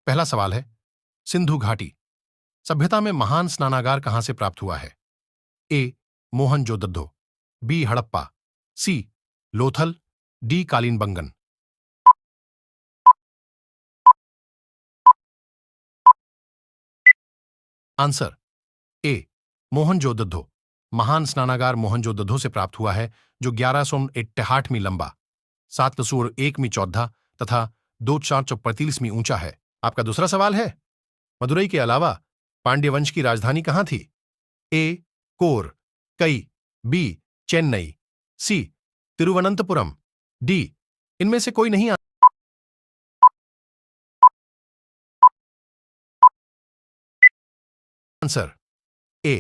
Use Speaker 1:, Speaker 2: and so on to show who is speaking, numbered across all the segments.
Speaker 1: पहला सवाल है, सिंधु घाटी सभ्यता में महान स्नानागार कहां से प्राप्त हुआ है? A. Mohenjodaro, B. Harappa, C. Lothal, D. Kalibangan. Answer A. Mohenjodaro. महान स्नानागार मोहनजोदड़ो से प्राप्त हुआ है, जो 1168 मील लंबा, 7.1 मील चौड़ा तथा 2,435 मील ऊंचा है। आपका दूसरा सवाल है, मदुरई के अलावा पांड्य वंश की राजधानी कहां थी? ए. कोर, कई, बी. चेन्नई, सी. तिरुवनंतपुरम, डी. इनमें से कोई नहीं। Answer A.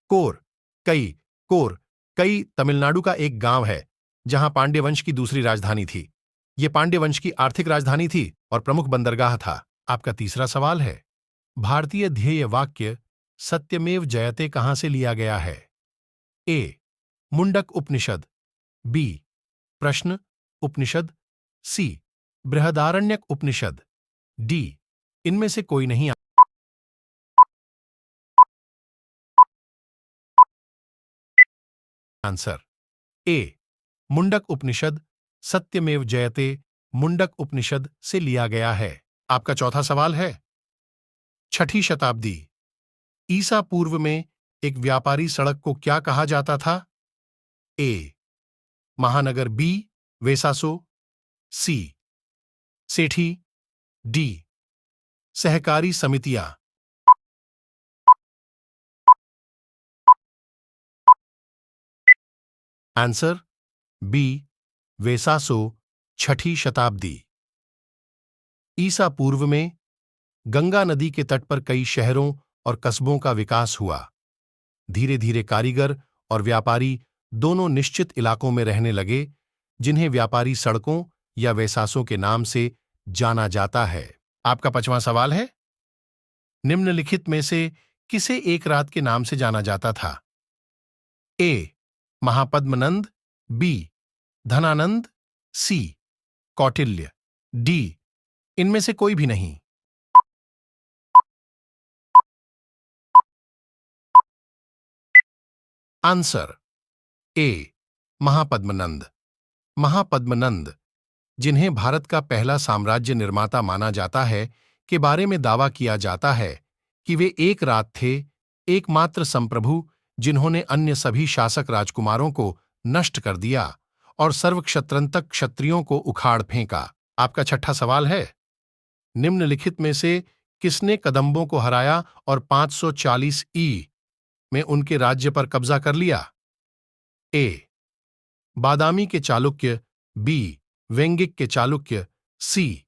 Speaker 1: कोर, कई। कोर, कई तमिलनाडु का एक गांव है जहां पांड्य वंश की दूसरी राजधानी थी। यह पांड्य वंश की आर्थिक राजधानी थी और प्रमुख बंदरगाह था। आपका तीसरा सवाल है, भारतीय ध्येय वाक्य सत्यमेव जयते कहां से लिया गया है? ए. मुंडक उपनिषद, बी. प्रश्न उपनिषद, सी. बृहदारण्यक उपनिषद, डी. इनमें से कोई नहीं। Answer A. मुंडक उपनिषद सत्यमेव जयते मुंडक उपनिषद से लिया गया है। आपका चौथा सवाल है, छठी शताब्दी ईसा पूर्व में एक व्यापारी सड़क को क्या कहा जाता था? ए. महानगर, बी. वेसासो, सी. सेठी, डी. सहकारी समितियां। Answer B. वेसासो, छठी शताब्दी ईसा पूर्व में गंगा नदी के तट पर कई शहरों और कस्बों का विकास हुआ। धीरे धीरे कारीगर और व्यापारी दोनों निश्चित इलाकों में रहने लगे, जिन्हें व्यापारी सड़कों या वेसासों के नाम से जाना जाता है। आपका पांचवां सवाल है, निम्नलिखित में से किसे एक रात के नाम से जाना जाता था? ए. महापद्मनंद, बी. धनानंद, सी. कौटिल्य, डी. इनमें से कोई भी नहीं। Answer A. महापद्मनंद। महापद्मनंद, जिन्हें भारत का पहला साम्राज्य निर्माता माना जाता है, के बारे में दावा किया जाता है कि वे एक रात थे, एकमात्र संप्रभु जिन्होंने अन्य सभी शासक राजकुमारों को नष्ट कर दिया और सर्वक्षत्रंतक क्षत्रियों को उखाड़ फेंका। आपका छठा सवाल है, निम्नलिखित में से किसने कदंबों को हराया और 540 ई में उनके राज्य पर कब्जा कर लिया? ए. बादामी के चालुक्य, बी. वेंगिक के Chalukya, C.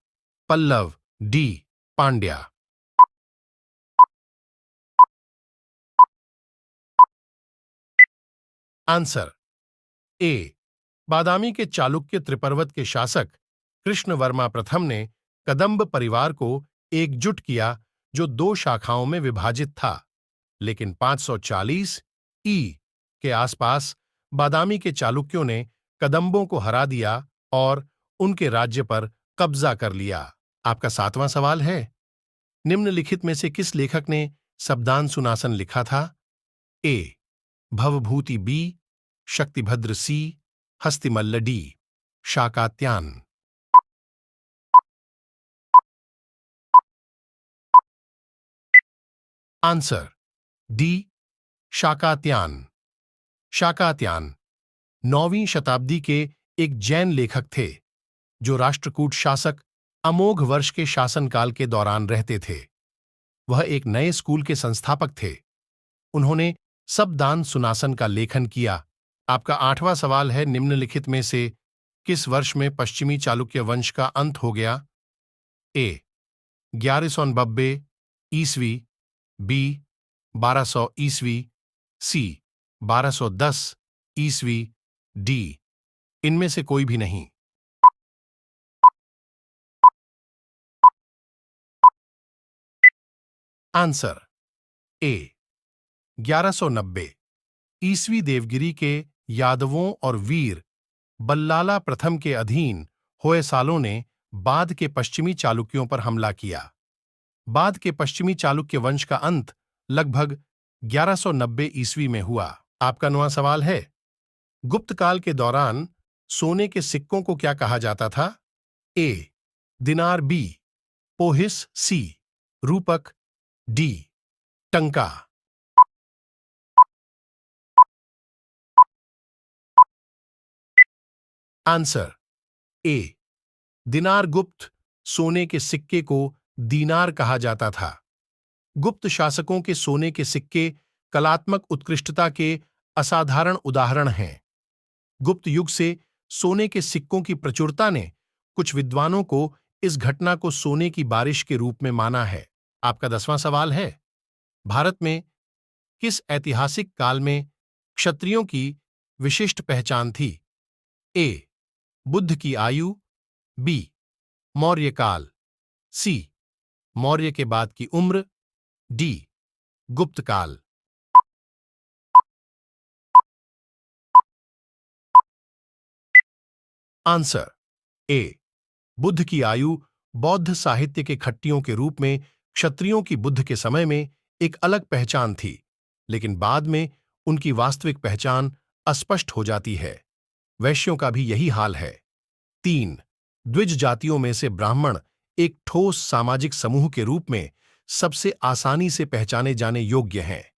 Speaker 1: Pallava, D. Pandya. Answer A. Badami के चालुक्य त्रिपर्वत के शासक कृष्णवर्मा प्रथम ने कदंब परिवार को एकजुट किया, जो 2 शाखाओं में विभाजित था, लेकिन 540 ई के आसपास बादामी के चालुक्यों ने कदंबों को हरा दिया और उनके राज्य पर कब्जा कर लिया। आपका सातवां सवाल है, निम्नलिखित में से किस लेखक ने शब्दांशुनासन लिखा था? A. Bhavabhuti, B. Shaktibhadra, C. Hastimalla, D. Shakatayana. Answer D. Shakatayana. Shakatayana 9वीं शताब्दी के एक जैन लेखक थे, जो राष्ट्रकूट शासक अमोघ वर्ष के शासनकाल के दौरान रहते थे। वह एक नए स्कूल के संस्थापक थे। उन्होंने शब्दांश सुनासन का लेखन किया। आपका 8वां सवाल है, निम्नलिखित में से किस वर्ष में पश्चिमी चालुक्य वंश का अंत हो गया? ए. 1190 ईस्वी, बी. 1200 ईस्वी, सी. 1210 ईस्वी, डी. इनमें से कोई भी नहीं। Answer A. 1190 ईस्वी देवगिरी के यादवों और वीर बल्लाला प्रथम के अधीन होयसालों ने बाद के पश्चिमी चालुक्यों पर हमला किया। बाद के पश्चिमी चालुक्य वंश का अंत लगभग 1190 ईस्वी में हुआ। आपका नवा सवाल है, गुप्त काल के दौरान सोने के सिक्कों को क्या कहा जाता था? ए. दिनार, बी. पोहिस, सी. रूपक, डी. टंका। Answer A. दिनार। गुप्त सोने के सिक्के को दीनार कहा जाता था। गुप्त शासकों के सोने के सिक्के कलात्मक उत्कृष्टता के असाधारण उदाहरण हैं। गुप्त युग से सोने के सिक्कों की प्रचुरता ने कुछ विद्वानों को इस घटना को सोने की बारिश के रूप में माना है। आपका 10वां सवाल है, भारत में किस ऐतिहासिक काल में क्षत्रियों की विशिष्ट पहचान थी? ए. बुद्ध की आयु, बी. मौर्य काल, सी. मौर्य के बाद की उम्र, डी. गुप्त काल। Answer A. बुद्ध की आयु बौद्ध साहित्य के खट्टियों के रूप में क्षत्रियों की बुद्ध के समय में एक अलग पहचान थी, लेकिन बाद में उनकी वास्तविक पहचान अस्पष्ट हो जाती है। वैश्यों का भी यही हाल है। 3. द्विज जातियों में से ब्राह्मण एक ठोस सामाजिक समूह के रूप में सबसे आसानी से पहचाने जाने योग्य हैं।